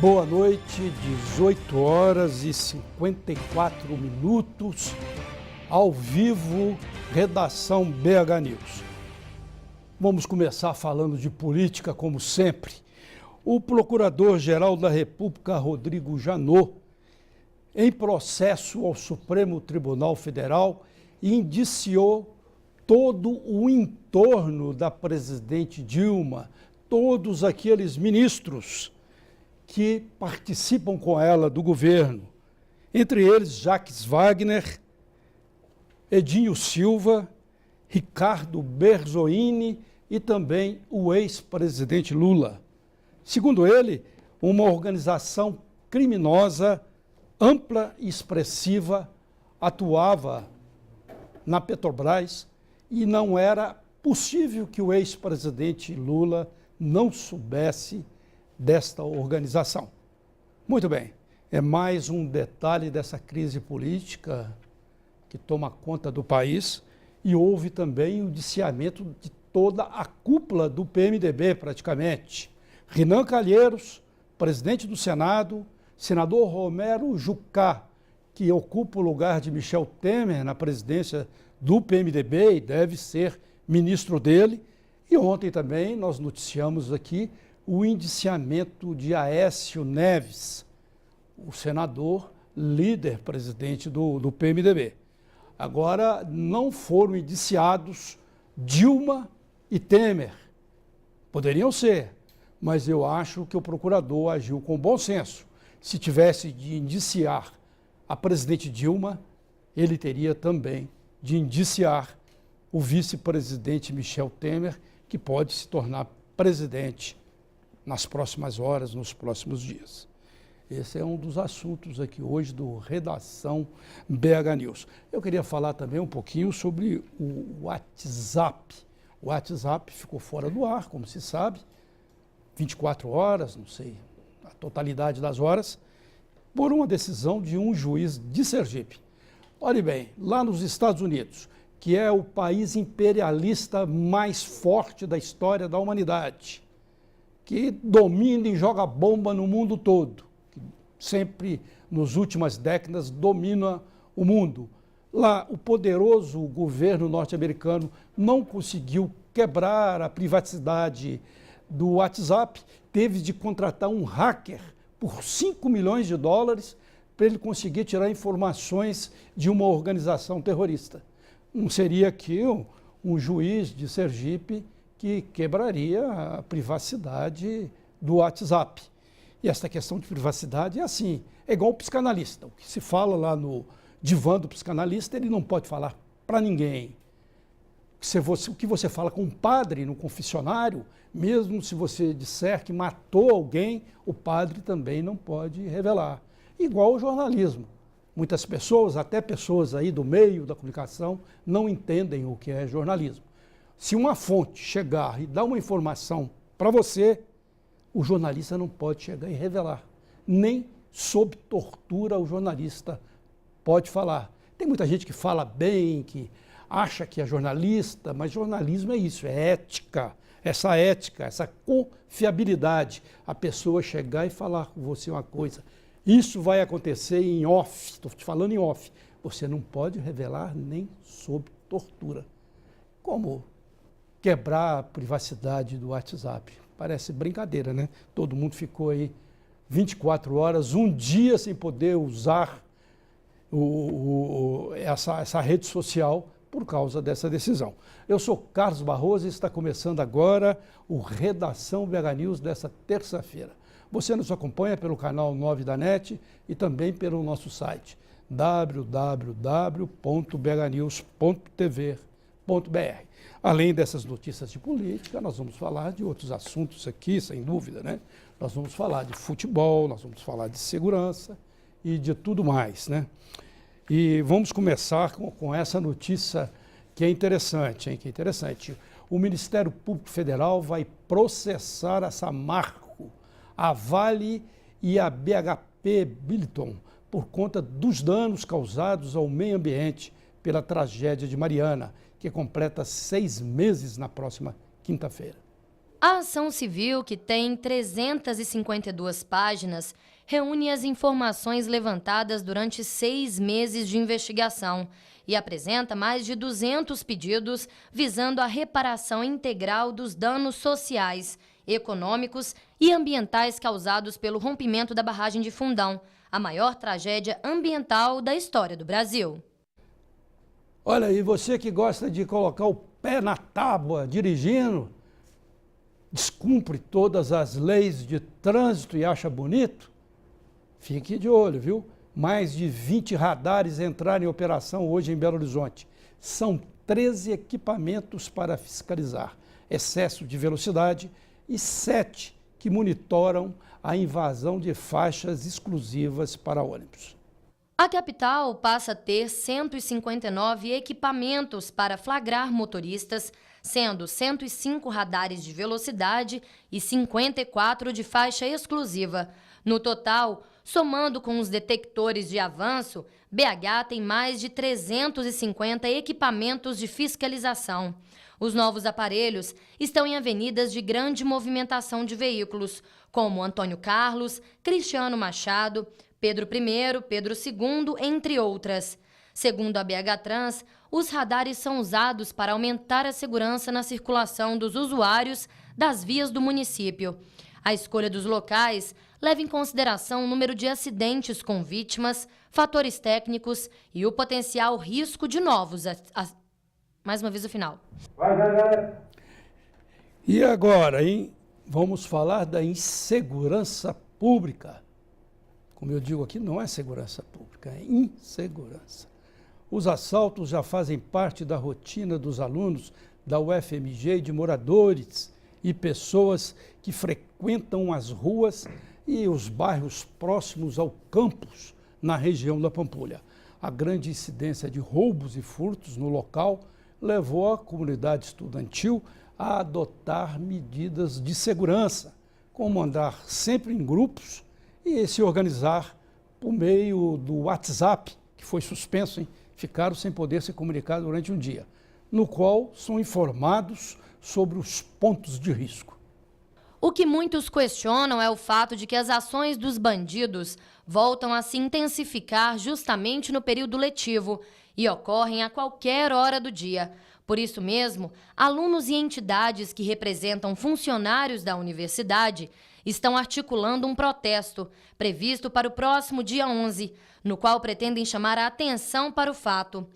Boa noite, 18 horas e 54 minutos, ao vivo, redação BH News. Vamos começar falando de política, como sempre. O Procurador-Geral da República, Rodrigo Janot, em processo ao Supremo Tribunal Federal, indiciou todo o entorno da presidente Dilma, todos aqueles ministros que participam com ela do governo, entre eles Jacques Wagner, Edinho Silva, Ricardo Berzoini e também o ex-presidente Lula. Segundo ele, uma organização criminosa, ampla e expressiva, atuava na Petrobras e não era possível que o ex-presidente Lula não soubesse desta organização. Muito bem, é mais um detalhe dessa crise política que toma conta do país e houve também o indiciamento de toda a cúpula do PMDB, praticamente. Renan Calheiros, presidente do Senado, senador Romero Jucá, que ocupa o lugar de Michel Temer na presidência do PMDB e deve ser ministro dele. E ontem também nós noticiamos aqui o indiciamento de Aécio Neves, o senador, líder, presidente do PMDB. Agora, não foram indiciados Dilma e Temer. Poderiam ser, mas eu acho que o procurador agiu com bom senso. Se tivesse de indiciar a presidente Dilma, ele teria também de indiciar o vice-presidente Michel Temer, que pode se tornar presidente nas próximas horas, nos próximos dias. Esse é um dos assuntos aqui hoje do Redação BH News. Eu queria falar também um pouquinho sobre o WhatsApp. O WhatsApp ficou fora do ar, como se sabe, 24 horas, não sei a totalidade das horas, por uma decisão de um juiz de Sergipe. Olhe bem, lá nos Estados Unidos, que é o país imperialista mais forte da história da humanidade, que domina e joga bomba no mundo todo, que sempre, nas últimas décadas, domina o mundo. Lá, o poderoso governo norte-americano não conseguiu quebrar a privacidade do WhatsApp, teve de contratar um hacker por 5 milhões de dólares para ele conseguir tirar informações de uma organização terrorista. Não seria aqui um juiz de Sergipe que quebraria a privacidade do WhatsApp. E essa questão de privacidade é assim, é igual o psicanalista. O que se fala lá no divã do psicanalista, ele não pode falar para ninguém. O que você fala com um padre no confessionário, mesmo se você disser que matou alguém, o padre também não pode revelar. Igual o jornalismo. Muitas pessoas, até pessoas aí do meio da comunicação, não entendem o que é jornalismo. Se uma fonte chegar e dar uma informação para você, o jornalista não pode chegar e revelar. Nem sob tortura o jornalista pode falar. Tem muita gente que fala bem, que acha que é jornalista, mas jornalismo é isso, é ética, essa confiabilidade. A pessoa chegar e falar com você uma coisa. Isso vai acontecer em off, estou te falando em off. Você não pode revelar nem sob tortura. Como quebrar a privacidade do WhatsApp? Parece brincadeira, né? Todo mundo ficou aí 24 horas, um dia sem poder usar essa rede social por causa dessa decisão. Eu sou Carlos Barroso e está começando agora o Redação BH News dessa terça-feira. Você nos acompanha pelo canal 9 da NET e também pelo nosso site www.bhnews.tv.br. Além dessas notícias de política, nós vamos falar de outros assuntos aqui, sem dúvida, né? Nós vamos falar de futebol, nós vamos falar de segurança e de tudo mais, né? E vamos começar com essa notícia que é interessante, hein? Que é interessante. O Ministério Público Federal vai processar a Samarco, a Vale e a BHP Billiton por conta dos danos causados ao meio ambiente pela tragédia de Mariana, que completa 6 meses na próxima quinta-feira. A ação civil, que tem 352 páginas, reúne as informações levantadas durante 6 meses de investigação e apresenta mais de 200 pedidos visando a reparação integral dos danos sociais, econômicos e ambientais causados pelo rompimento da barragem de Fundão, a maior tragédia ambiental da história do Brasil. Olha aí, você que gosta de colocar o pé na tábua dirigindo, descumpre todas as leis de trânsito e acha bonito, fique de olho, viu? Mais de 20 radares entraram em operação hoje em Belo Horizonte. São 13 equipamentos para fiscalizar excesso de velocidade e 7 que monitoram a invasão de faixas exclusivas para ônibus. A capital passa a ter 159 equipamentos para flagrar motoristas, sendo 105 radares de velocidade e 54 de faixa exclusiva. No total, somando com os detectores de avanço, BH tem mais de 350 equipamentos de fiscalização. Os novos aparelhos estão em avenidas de grande movimentação de veículos, como Antônio Carlos, Cristiano Machado, Pedro I, Pedro II, entre outras. Segundo a BH Trans, os radares são usados para aumentar a segurança na circulação dos usuários das vias do município. A escolha dos locais leva em consideração o número de acidentes com vítimas, fatores técnicos e o potencial risco de novos. Mais uma vez o final. E agora, hein? Vamos falar da insegurança pública. Como eu digo aqui, não é segurança pública, é insegurança. Os assaltos já fazem parte da rotina dos alunos da UFMG e de moradores e pessoas que frequentam as ruas e os bairros próximos ao campus na região da Pampulha. A grande incidência de roubos e furtos no local levou a comunidade estudantil a adotar medidas de segurança, como andar sempre em grupos e se organizar por meio do WhatsApp, que foi suspenso, hein? Ficaram sem poder se comunicar durante um dia, no qual são informados sobre os pontos de risco. O que muitos questionam é o fato de que as ações dos bandidos voltam a se intensificar justamente no período letivo e ocorrem a qualquer hora do dia. Por isso mesmo, alunos e entidades que representam funcionários da universidade estão articulando um protesto previsto para o próximo dia 11, no qual pretendem chamar a atenção para o fato.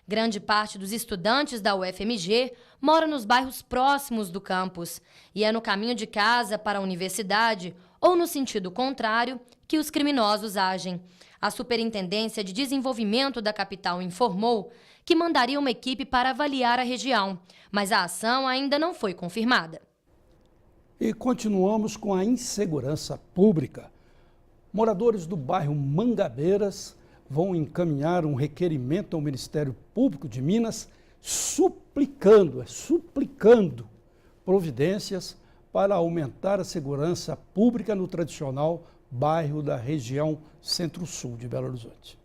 Grande parte dos estudantes da UFMG mora nos bairros próximos do campus e é no caminho de casa para a universidade ou no sentido contrário que os criminosos agem. A Superintendência de Desenvolvimento da capital informou que mandaria uma equipe para avaliar a região, mas a ação ainda não foi confirmada. E continuamos com a insegurança pública. Moradores do bairro Mangabeiras vão encaminhar um requerimento ao Ministério Público de Minas suplicando providências para aumentar a segurança pública no tradicional bairro da região Centro-Sul de Belo Horizonte.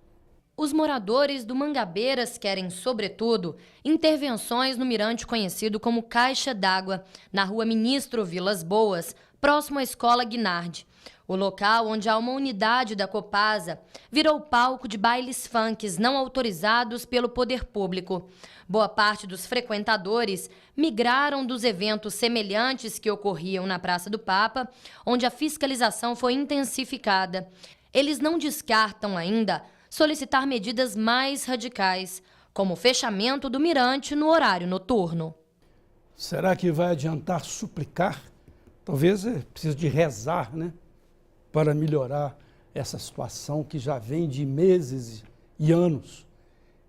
Os moradores do Mangabeiras querem, sobretudo, intervenções no mirante conhecido como Caixa d'Água, na rua Ministro Vilas Boas, próximo à Escola Guinardi. O local, onde há uma unidade da Copasa, virou palco de bailes funks não autorizados pelo poder público. Boa parte dos frequentadores migraram dos eventos semelhantes que ocorriam na Praça do Papa, onde a fiscalização foi intensificada. Eles não descartam ainda solicitar medidas mais radicais, como o fechamento do mirante no horário noturno. Será que vai adiantar suplicar? Talvez precise de rezar, né? Para melhorar essa situação que já vem de meses e anos.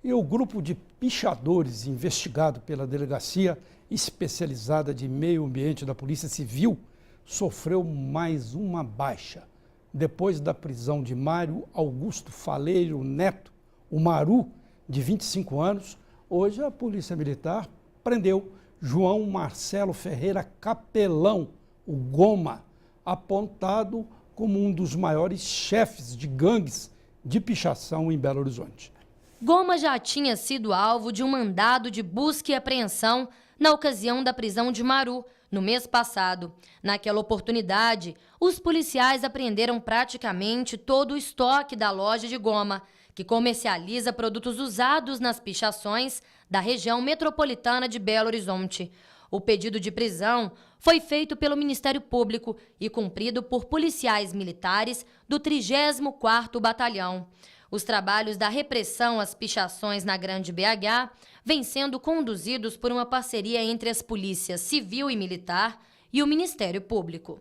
E o grupo de pichadores investigado pela Delegacia Especializada de Meio Ambiente da Polícia Civil sofreu mais uma baixa. Depois da prisão de Mário Augusto Faleiro Neto, o Maru, de 25 anos, hoje a Polícia Militar prendeu João Marcelo Ferreira Capelão, o Goma, apontado como um dos maiores chefes de gangues de pichação em Belo Horizonte. Goma já tinha sido alvo de um mandado de busca e apreensão na ocasião da prisão de Maru, no mês passado. Naquela oportunidade, os policiais apreenderam praticamente todo o estoque da loja de goma, que comercializa produtos usados nas pichações da região metropolitana de Belo Horizonte. O pedido de prisão foi feito pelo Ministério Público e cumprido por policiais militares do 34º Batalhão. Os trabalhos da repressão às pichações na Grande BH vêm sendo conduzidos por uma parceria entre as polícias civil e militar e o Ministério Público.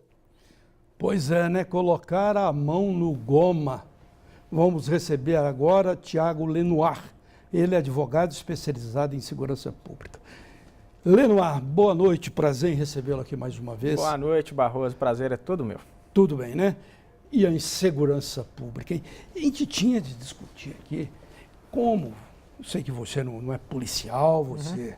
Pois é, né? Colocar a mão no goma. Vamos receber agora Tiago Lenoir. Ele é advogado especializado em segurança pública. Lenoir, boa noite, prazer em recebê-lo aqui mais uma vez. Boa noite, Barroso, prazer é todo meu. Tudo bem, né? E a insegurança pública, hein? A gente tinha de discutir aqui como, eu sei que você não é policial, você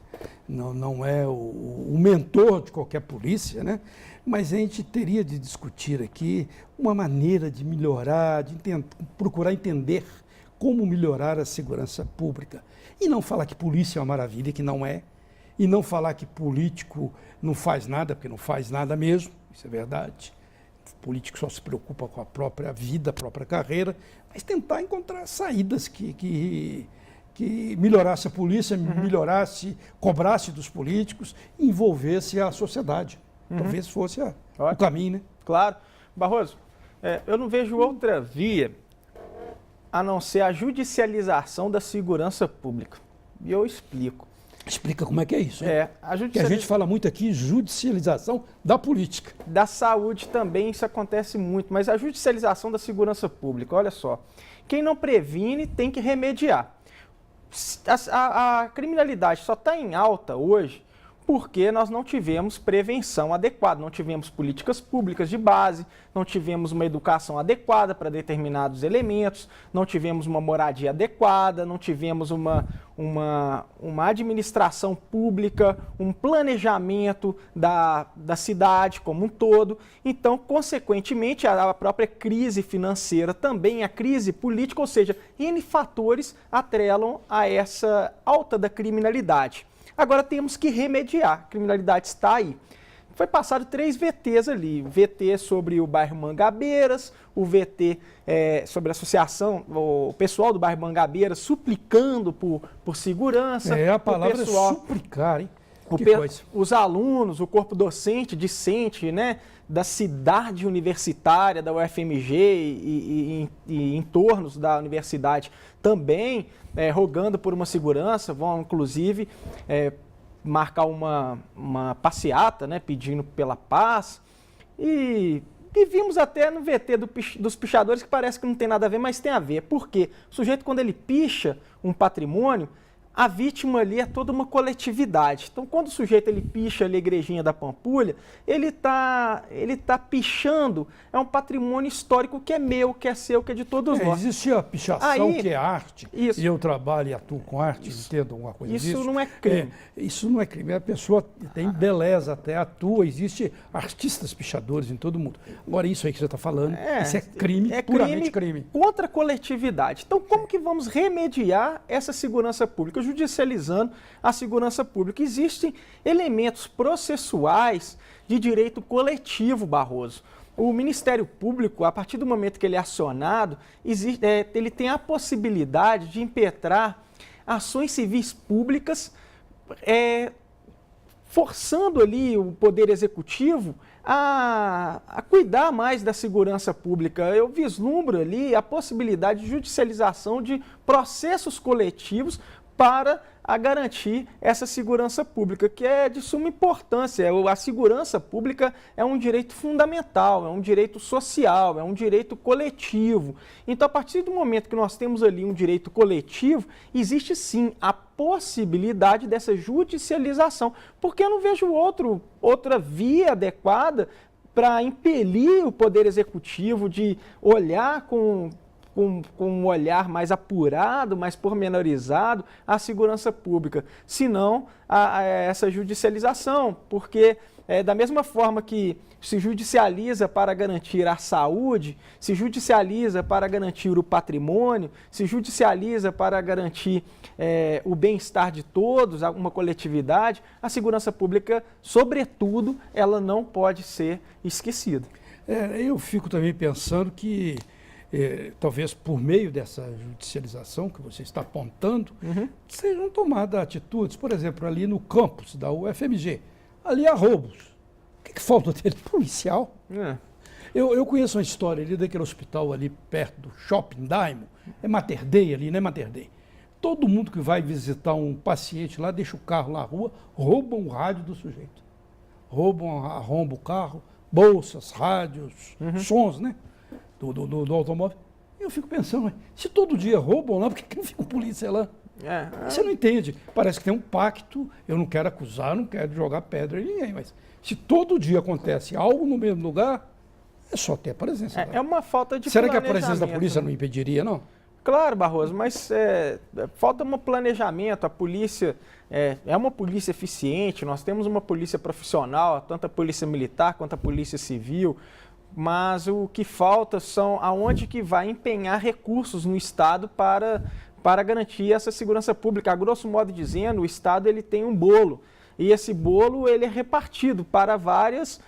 não é o mentor de qualquer polícia, né? Mas a gente teria de discutir aqui uma maneira de melhorar, procurar entender como melhorar a segurança pública. E não falar que polícia é uma maravilha, que não é. E não falar que político não faz nada, porque não faz nada mesmo, isso é verdade. O político só se preocupa com a própria vida, a própria carreira, mas tentar encontrar saídas que melhorasse a polícia, melhorasse, cobrasse dos políticos, envolvesse a sociedade. Talvez fosse o caminho, né? Claro. Barroso, eu não vejo outra via a não ser a judicialização da segurança pública. E eu explico. Explica como é que é isso. Hein? Que a gente fala muito aqui, judicialização da política. Da saúde também isso acontece muito, mas a judicialização da segurança pública, olha só, quem não previne tem que remediar. A criminalidade só está em alta hoje porque nós não tivemos prevenção adequada, não tivemos políticas públicas de base, não tivemos uma educação adequada para determinados elementos, não tivemos uma moradia adequada, não tivemos uma administração pública, um planejamento da cidade como um todo. Então, consequentemente, a própria crise financeira, também a crise política, ou seja, N fatores atrelam a essa alta da criminalidade. Agora temos que remediar, a criminalidade está aí. Foi passado 3 VTs ali, o VT sobre o bairro Mangabeiras, o VT sobre a associação, o pessoal do bairro Mangabeiras suplicando por segurança. A palavra é suplicar, hein? Os alunos, o corpo docente, discente, né, da cidade universitária, da UFMG e entornos da universidade também rogando por uma segurança, vão inclusive marcar uma passeata, né, pedindo pela paz. E vimos até no VT dos pichadores que parece que não tem nada a ver, mas tem a ver. Por quê? O sujeito, quando ele picha um patrimônio, a vítima ali é toda uma coletividade. Então, quando o sujeito ele picha ali a igrejinha da Pampulha, ele tá pichando um patrimônio histórico que é meu, que é seu, que é de todos nós. Existe a pichação que é arte, isso. E eu trabalho e atuo com arte, entendo alguma coisa disso. Isso não é crime. Isso não é crime, a pessoa tem beleza, até atua, existe artistas pichadores em todo mundo. Agora, isso aí que você está falando, isso é crime, puramente crime. Contra a coletividade. Então, como que vamos remediar essa segurança pública? Judicializando a segurança pública. Existem elementos processuais de direito coletivo, Barroso. O Ministério Público, a partir do momento que ele é acionado, ele tem a possibilidade de impetrar ações civis públicas, forçando ali o Poder Executivo a cuidar mais da segurança pública. Eu vislumbro ali a possibilidade de judicialização de processos coletivos para garantir essa segurança pública, que é de suma importância. A segurança pública é um direito fundamental, é um direito social, é um direito coletivo. Então, a partir do momento que nós temos ali um direito coletivo, existe sim a possibilidade dessa judicialização, porque eu não vejo outra via adequada para impelir o Poder Executivo de olhar com com um olhar mais apurado, mais pormenorizado à segurança pública, senão a essa judicialização, porque da mesma forma que se judicializa para garantir a saúde, se judicializa para garantir o patrimônio, se judicializa para garantir o bem-estar de todos, uma coletividade, a segurança pública, sobretudo, ela não pode ser esquecida. Eu fico também pensando que, talvez por meio dessa judicialização que você está apontando, sejam tomadas atitudes, por exemplo, ali no campus da UFMG, ali há roubos. O que falta dele? Policial. Eu conheço uma história ali daquele hospital ali perto do Shopping Diamond, é Mater Dei ali, né, Mater Dei? Todo mundo que vai visitar um paciente lá, deixa o carro na rua, roubam o rádio do sujeito. Arrombam o carro, bolsas, rádios, sons, né, do automóvel. Eu fico pensando, se todo dia roubam lá, por que não fica polícia lá? Você não entende. Parece que tem um pacto, eu não quero acusar, não quero jogar pedra em ninguém, mas se todo dia acontece algo no mesmo lugar, é só ter a presença. É uma falta de Será que a presença da polícia não impediria, não? Claro, Barroso, mas falta um planejamento. A polícia é uma polícia eficiente, nós temos uma polícia profissional, tanto a polícia militar quanto a polícia civil, mas o que falta são aonde que vai empenhar recursos no Estado para garantir essa segurança pública. A grosso modo dizendo, o Estado ele tem um bolo, e esse bolo ele é repartido para vários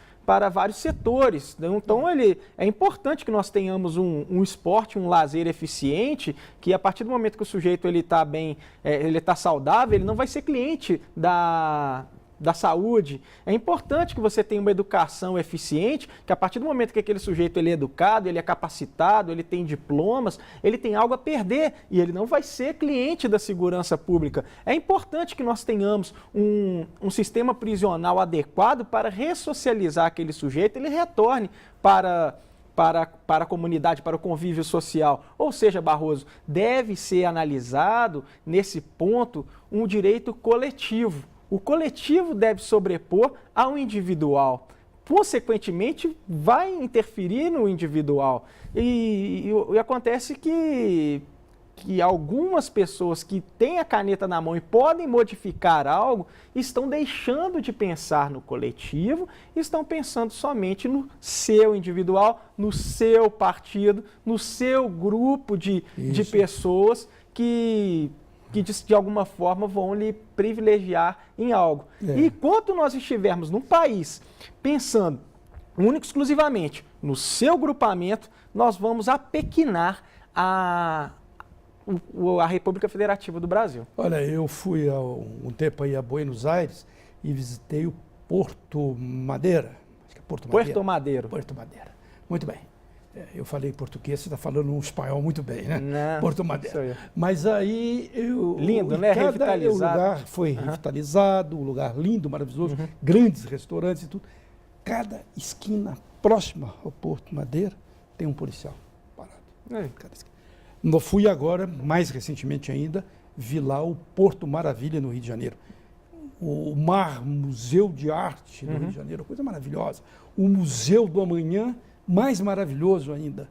setores. Então, é importante que nós tenhamos um esporte, um lazer eficiente, que a partir do momento que o sujeito está bem, ele está saudável, ele não vai ser cliente da saúde. É importante que você tenha uma educação eficiente, que a partir do momento que aquele sujeito ele é educado, ele é capacitado, ele tem diplomas, ele tem algo a perder e ele não vai ser cliente da segurança pública. É importante que nós tenhamos um sistema prisional adequado para ressocializar aquele sujeito, ele retorne para a comunidade, para o convívio social. Ou seja, Barroso, deve ser analisado, nesse ponto, um direito coletivo. O coletivo deve sobrepor ao individual. Consequentemente, vai interferir no individual. E acontece que algumas pessoas que têm a caneta na mão e podem modificar algo, estão deixando de pensar no coletivo, estão pensando somente no seu individual, no seu partido, no seu grupo de pessoas que de alguma forma vão lhe privilegiar em algo. E enquanto nós estivermos num país pensando único e exclusivamente no seu grupamento, nós vamos apequinar a República Federativa do Brasil. Olha, eu fui há um tempo aí a Buenos Aires e visitei o Porto Madeira. Acho que é Porto Madeira. Porto Madeira. Muito bem. Eu falei português, você está falando um espanhol muito bem, né? Não, Porto Madeira. Mas aí... Lindo, né? Revitalizado. O lugar foi revitalizado, um lugar lindo, maravilhoso, grandes restaurantes e tudo. Cada esquina próxima ao Porto Madeira tem um policial parado. Cada esquina. Eu fui agora, mais recentemente ainda, vi lá o Porto Maravilha, no Rio de Janeiro. O Museu de Arte no Rio de Janeiro, coisa maravilhosa. O Museu do Amanhã, mais maravilhoso ainda.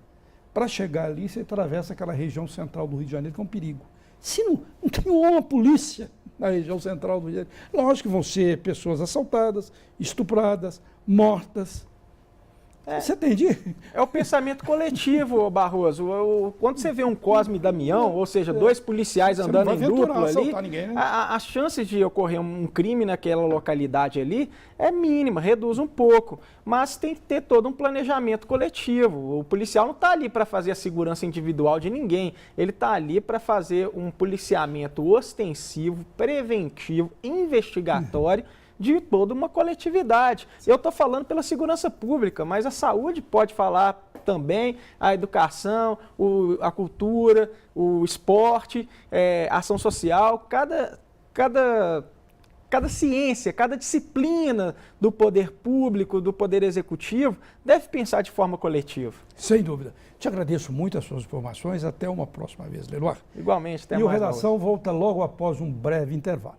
Para chegar ali, você atravessa aquela região central do Rio de Janeiro, que é um perigo. Se não tem uma polícia na região central do Rio de Janeiro, lógico que vão ser pessoas assaltadas, estupradas, mortas. Você entende? É o pensamento coletivo, Barroso. Quando você vê um Cosme e Damião, ou seja, dois policiais andando em duplo ali, ninguém, né? As chances de ocorrer um crime naquela localidade ali é mínima, reduz um pouco. Mas tem que ter todo um planejamento coletivo. O policial não está ali para fazer a segurança individual de ninguém. Ele está ali para fazer um policiamento ostensivo, preventivo, investigatório, de toda uma coletividade. Eu estou falando pela segurança pública, mas a saúde pode falar também, a educação, a cultura, o esporte, a ação social, cada ciência, cada disciplina do poder público, do poder executivo, deve pensar de forma coletiva. Sem dúvida. Te agradeço muito as suas informações. Até uma próxima vez, Leloir. Igualmente, até mais. E o Redação volta logo após um breve intervalo.